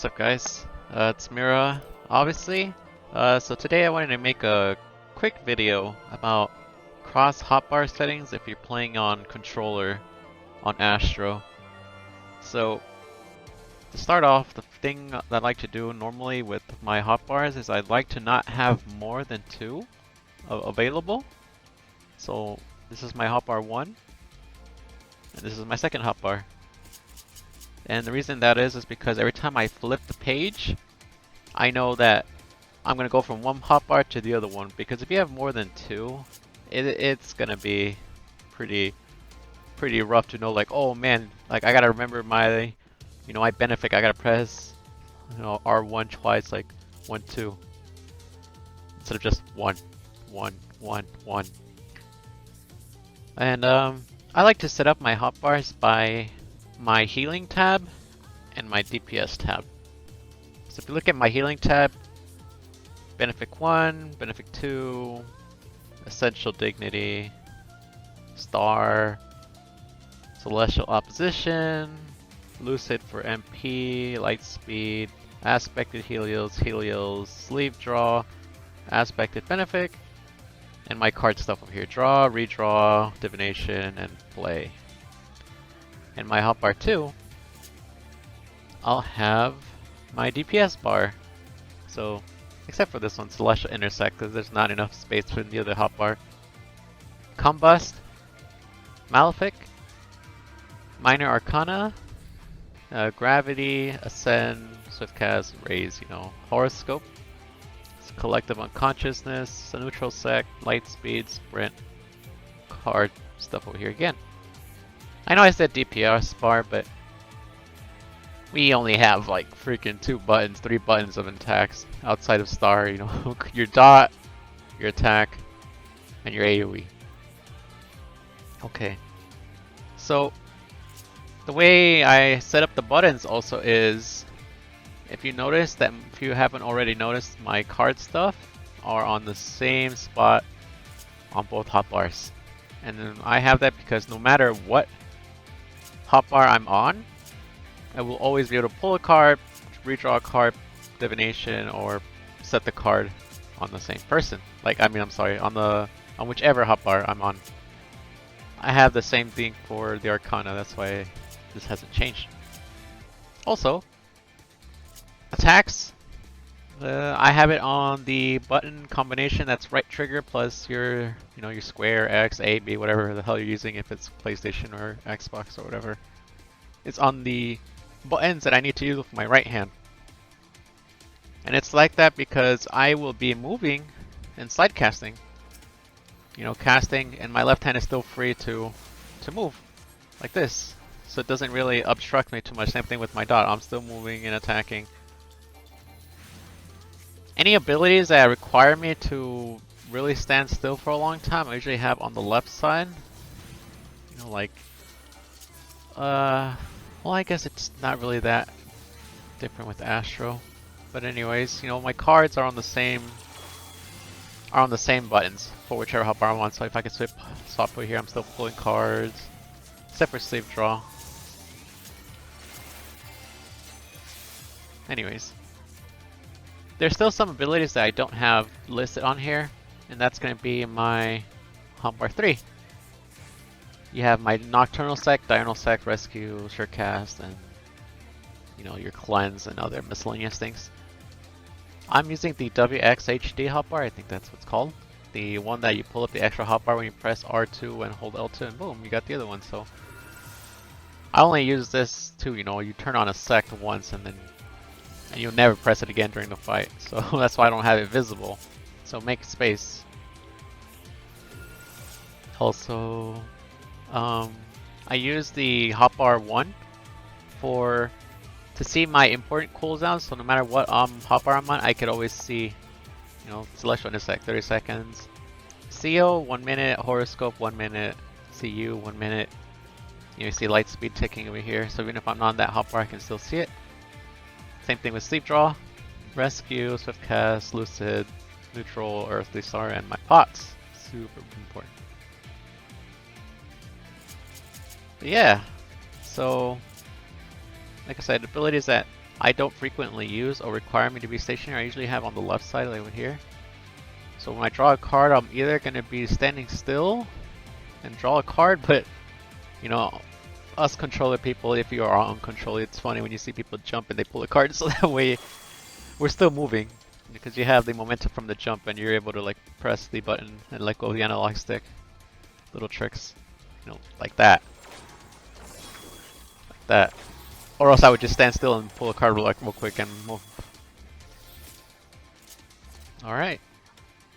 What's up, guys? It's MiraObviously. So today I wanted to make a quick video about cross hotbar settings if you're playing on controller on Astro. So to start off, the thing that I like to do normally with my hotbars is I'd like to not have more than two available. So this is my hotbar 1, and this is my second hotbar. And the reason that is because every time I flip the page, I know that I'm going to go from one hotbar to the other one. Because if you have more than two, it's going to be pretty rough to know, like, oh man, like I got to remember my, my benefic. I got to press, R1 twice, like 1, 2. Instead of just 1, 1, 1, 1. And I like to set up my hotbars by my healing tab and my DPS tab. So if you look at my healing tab, Benefic 1, Benefic 2, Essential Dignity, Star, Celestial Opposition, Lucid for MP, Light Speed, Aspected Helios, Sleeve Draw, Aspected Benefic, and my card stuff over here. Draw, Redraw, Divination, and Play. In my hotbar 2, I'll have my DPS bar. So, except for this one, Celestial Intersect, because there's not enough space for the other hotbar. Combust, Malefic, Minor Arcana, Gravity, Ascend, Swiftcast, Raise, Horoscope, Collective Unconsciousness, Neutral Sec, Light Speed, Sprint, card stuff over here again. I know I said DPS bar, but we only have like freaking 3 buttons of attacks outside of Star, your dot, your attack, and your AoE. Okay. So the way I set up the buttons also is, if you haven't already noticed, my card stuff are on the same spot on both hotbars. And then I have that because no matter what hotbar I'm on, I will always be able to pull a card, redraw a card, divination, or set the card on the same person. On whichever hotbar I'm on. I have the same thing for the Arcana, that's why this hasn't changed. Also, attacks, I have it on the button combination that's right trigger plus your square, X, A, B, whatever the hell you're using, if it's PlayStation or Xbox or whatever. It's on the buttons that I need to use with my right hand. And it's like that because I will be moving and slide casting. Casting, and my left hand is still free to move like this. So it doesn't really obstruct me too much. Same thing with my dot. I'm still moving and attacking. Any abilities that require me to really stand still for a long time, I usually have on the left side. Well, I guess it's not really that different with Astro. But anyways, my cards are on the same buttons for whichever hotbar I'm on. So if I can swap over here, I'm still pulling cards, except for Sleeve Draw. Anyways, there's still some abilities that I don't have listed on here, and that's going to be my hotbar 3. You have my Nocturnal Sec, Diurnal Sec, Rescue, Surecast, and your Cleanse and other miscellaneous things. I'm using the WXHD hotbar, I think that's what's called. The one that you pull up the extra hotbar when you press R2 and hold L2, and boom, you got the other one. So I only use this to, you turn on a sect once and you'll never press it again during the fight. So that's why I don't have it visible. So make space. Also, I use the hotbar 1 to see my important cooldowns. So no matter what hotbar I'm on, I could always see, Celestial Intersect 30 seconds, CO 1 minute, Horoscope 1 minute, CU 1 minute. You see Light Speed ticking over here. So even if I'm not on that hotbar, I can still see it. Same thing with Sleep Draw, Rescue, Swiftcast, Lucid, Neutral, Earthly Star, and my pots. Super important. But yeah, so like I said, abilities that I don't frequently use or require me to be stationary. I usually have on the left side, like over here. So when I draw a card, I'm either going to be standing still and draw a card, but you know, us controller people, if you are on controller, it's funny when you see people jump and they pull a card, so that way we're still moving because you have the momentum from the jump and you're able to like press the button and let go of the analog stick. Little tricks, you know, like that. Like that. Or else I would just stand still and pull a card like real quick and move. Alright.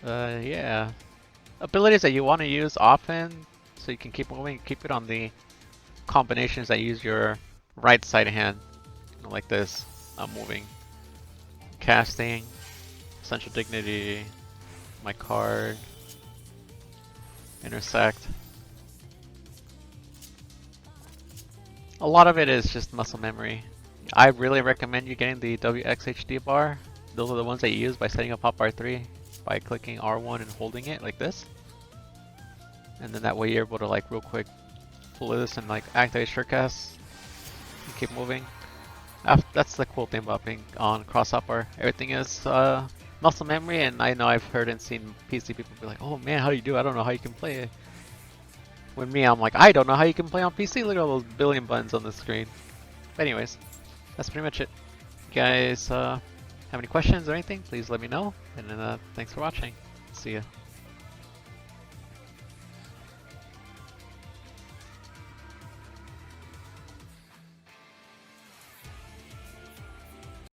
Yeah. Abilities that you want to use often so you can keep moving, keep it on the combinations that use your right side hand. You know, like this. I'm moving. Casting. Essential Dignity. My card. Intersect. A lot of it is just muscle memory. I really recommend you getting the WXHD bar. Those are the ones that you use by setting up Hotbar 3 by clicking R1 and holding it like this. And then that way you're able to like real quick pull this and like activate shortcast and keep moving. That's the cool thing about being on cross Hotbar. Everything is muscle memory, and I know I've heard and seen PC people be like, oh man, how do you do it? I don't know how you can play it. When me, I'm like, I don't know how you can play on PC. Look at all those billion buttons on the screen. But anyways, that's pretty much it. If you guys have any questions or anything, please let me know. And then thanks for watching. See ya.